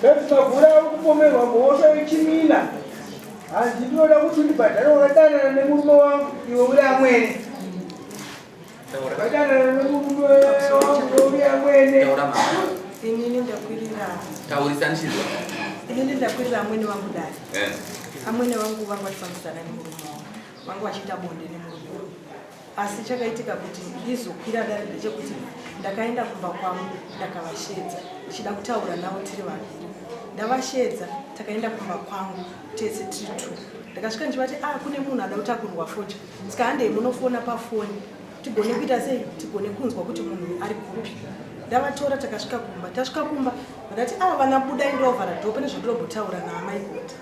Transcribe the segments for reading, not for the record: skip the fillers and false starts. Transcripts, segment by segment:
Sasa kula kupomewa moto ichimina. Anjitola kuti ndibadala wakadana nemurume wangu iwe uli amwene. Wakadana nemurume wangu uli amwene. Inini ndakwirira. Taurisanishizwa. Inini ndakwirira amwene wangu dai. Amwene wangu vachifanisana nemurume wangu vachiita bonde nemurume wangu. Asi chakaitika kuti ndizokwira dare ndechekuti ndakaenda kumba kwangu ndakavashedza ndichida kutaura navo tiri vaviri. Ndavashedza takaenda kumba kwangu tese tiri 2. Ndakasvika ndichivati kune munhu ada kutakurwa fodya. Saka handei munofona pafoni tigone kuita sei tigone kunzwa kuti munhu ari kupi. Ndavatora takasvika kumba. Tasvika kumba ndakati vana budai ndovhara dhoo pane zvandinombotaura naamai kuti.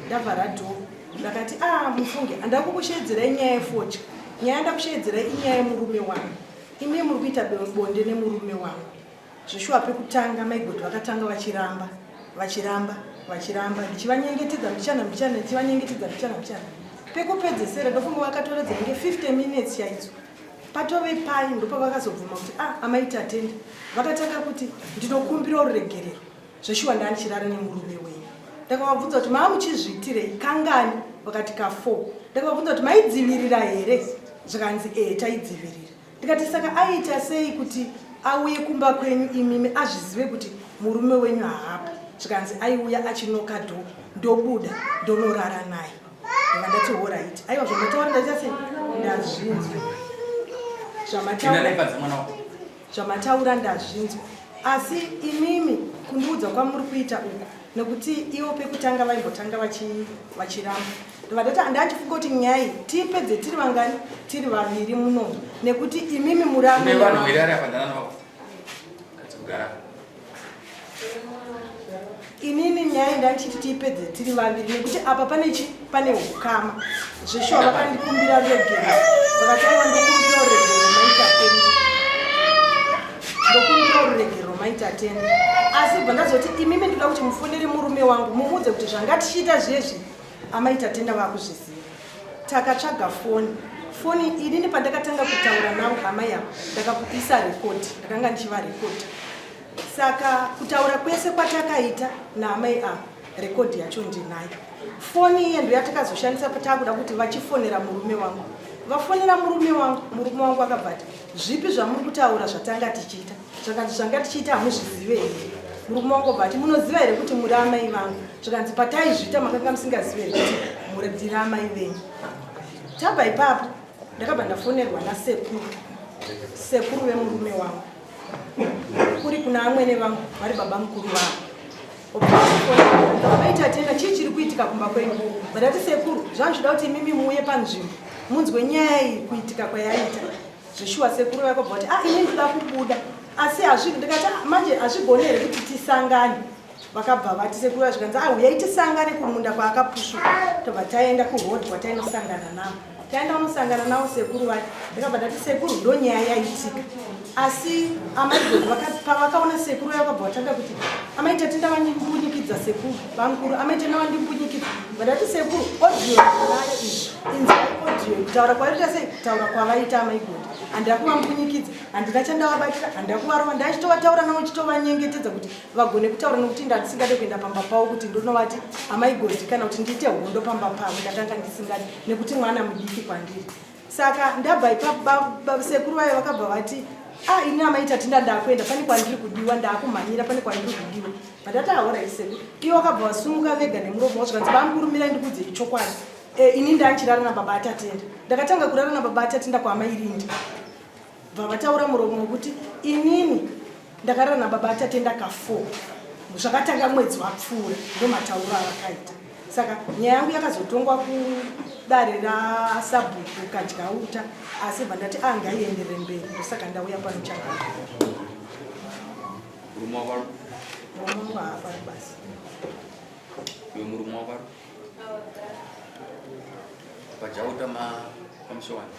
Ndavhara dhoo ndakati mufunge handada kukushedzera nyaya yefodya. Nyaya ndakushedzera inyaya yemurume wangu. Imi muri kuita bonde nemurume wangu. Zveshuwa pekutanga maigoti vakatanga vachiramba ndichivanyengetedza mbichana ndichivanyengetedza mbichana. Pekupedzesera ndofunga vakatora dzinenge 50 minutes chaidzo. Patove pai ndopavakazobvuma kuti amaita atenda. Vakatanga kuti ndinokumbira ruregerero. Zveshuwa ndandichirara nemurume wenyu. Ndakavabvunza kuti muchizviitirei kangani vakati ka4. Ndakavabvunza kuti maidzivirira here. Zvakanzi taidzivirira. Ndikati saka aita sei kuti auye kumba kwenyu imimi azvizive kuti murume wenyu haapo. Zvakanzi aiuya achinoka dhoo ndobuda ndonorara naye. Ndakati alright. Aiwa zvamataura ndachase ndazvinzwa. Zvamataura ndazvinzwa. Asi imimi kundiudza kwamuri kuita uko nekuti ivo pekutanga vaimbotanga vachiramba. Ndavadati handachifunga kuti nyaya tipedze tiri vangani tiri vaviri muno nekuti imimi murame vanhu here ari apandana navo kugara inini nyaya ndachiti tipedze tiri vaviri nekuti apa pane hukama. Zveshuwa vakandikumbira ruregero vakataiwa ndokumbira ruregero maita 10. Asi bvandazoti imimi ndoda kuti mufonere murume wangu mumuudze kuti zvangatichiita zvezvi amaita tenda vakuzviziva. Takatsvaga foni inini pandakatanga kutaura navo amai avo ndakaisa rekodi ndakanga ndichiva rekodi. Saka kutaura kwese kwatakaita naamai avo rekodi yacho ndinayo. Foni iye ndo yatakazoshandisa patakuda kuti vachifonera murume wangu. Vafonera murume wangu akabva ati zvipi zvamuri kutaura zvatanga tichiita. Zvakanzi zvanga tichiita hamuzvizive here. Murume wangu akabva ati munoziva here kuti muri amai vangu. Zvakanzi pataizviita makanga musingazive here kuti muri ndiri amai venyu. Tabva ipapo ndakabva ndafonerwa nasekuru vemurume wangu. Kuri kuna amwene vangu vari baba mukuru vavo. Vaita tenda chii chiri kuitika kumba kwenyu. Vandati sekuru zvanzvida kuti mimi muuye panzvimbo munzwe nyaya iyi kuitika kwayaita. Zveshuwa sekuru vakabva kuti ini ndinoda kubuda asi ndikati manje hazvigone here kuti tisangane. Vakabva vati sekuru vasvikanzi uyai tisangane kumunda kwaakapushuka. Tobva taenda kuhodhi kwatainosangana navo. Taenda kunosangana navo sekuru vati ndakabva ndati sekuru ndo nyaya yaitika. Asi amaigoti pavakaona sekuru vakabva vatanga kuti amaita tenda vandimbunyikidzwa sekuru vamukuru amaitenda vandimbunyikidzwa. Vandati sekuru audio nayo izvi inzai audio kutaura kwaita sei kutaura kwavaita amaigoti. Handida kuvambunyikidza handina chandavabatira handida kuvarova ndachitovataura navo chitovanyengetedza kuti vagone kutaura nokuti ndandisingade kuenda pamba pavo kuti ndonovati amaigoti kana kuti ndiite hondo pamba pavo ndatanga ndisingade nekuti mwana mudiki kwandiri. Saka ndabva ipapo sekuru vayo vakabva vati ini amaita tenda ndakuenda pane kwandiri kudiwa ndakumhanyira pane kwandiri kudiwa. Vandati ahora sekuru ivo vakabva vasumuka vega nemuromo wazvikanzi vamurumira ndikudze chokwadi. Ini ndanchirara nababa atatenda. Ndakatanga kurara nababa atatenda kwaamairindi. Vavataura muromo wekuti inini ndakarara nababa atatenda ka4 zvakatanga mwedzi wapfuura ndomatauro avakaita. Saka nyaya yangu yakazotongwa kudare rasabhuku kadya uta asi vandati ngaienderere mberi ndosaka ndauya pano changa. murume wako murume wangu haapari basi. iwe murume wako pajauta pamushowani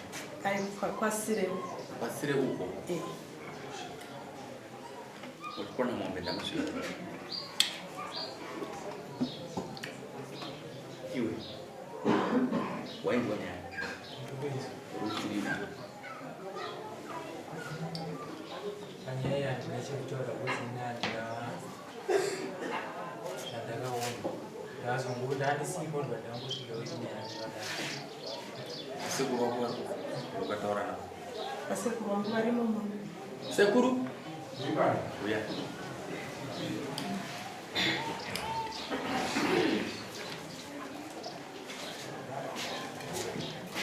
kwasire uko ulikuwa na mombe ndamuswita iwe waingwa nyaya rushirina anyaya ndinachekutora kuti nanda Sekuru wako ukataura nao. Asekuru wangu varimo muno. Sekuru? Uya.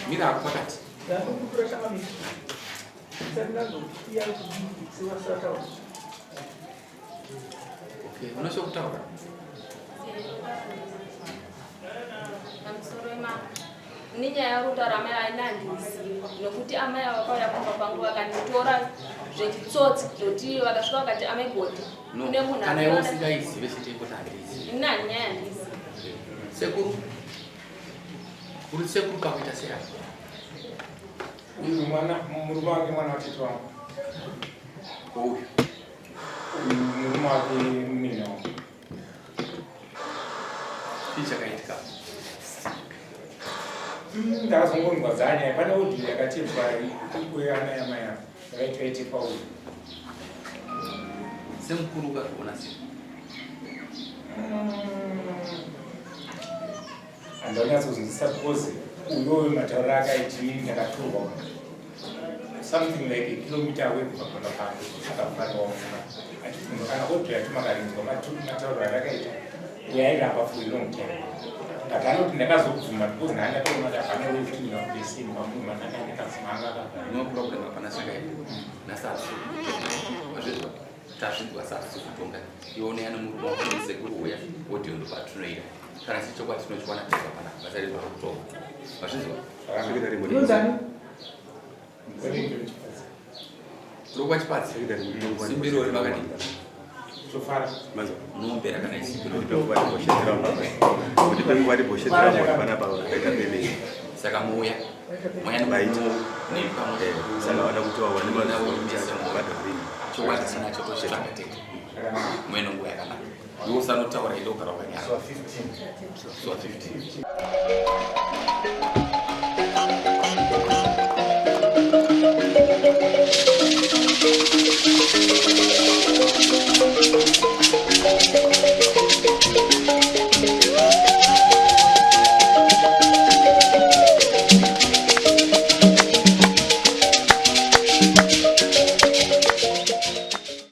Mira pakati. Ndakukura chakamisa. Sandinazokuya kudii siwasataura. Okay, unosho kutaura? Ninya ya kutaura mai ainandiziva nokuti amai vakauya kumba pangu vakanditora zvechitsotsi zvoti vakasvika vakati amai goti kune munhu kana iwe usingaizive chitengo tandizi. ina hanyaya yandiziva. Sekuru? Uri sekuru pakuita sei? Uyu mwana murume wake mwana watete wangu. Uyu Murume wake munini wangu. chii chakaitika? Ndakazongongwadzanya nyaya pane udhiri yakatibva ikuyana yamai yangu yakaitwa uyu. Semukuru ukazviona sei? Handonyatsozinzisa because uyoyo matauro akaiti ndakaturwa something like a kilometer away kubva pano pangu akabvaniwa muna achibvunza kana odhuya timakarinzwa matauro andakaita uyairamba for a long time. Ndakanoti ndakazobvuma because ndandakaona kuti hapana way kuti ndingakubesimba munhu mandakandikazimanga akabva. No problem hapana zvakaita. Nasatsu. Wazvizwa? Tazvidzwa satsu kutonga. Ione yana murume wako sekuru uya woti ndo patinoita. Kana chichokwadi tinochiwana tega panapa. Vasarizwa kutonga. Wazvizwa? Yunzani? Rokwa chipadzi. Simbiro rivakadini. Chofara. Unombera kana isimbiro. Saka muya. Muya Baito. Nepamwe. Saka wada kuti wawane mazuva Chokwadi sinacho tochitsvaka tega. Mwene nguva yakanaka. Iwe usanotaura idogara wakanyara. So 15. So 15.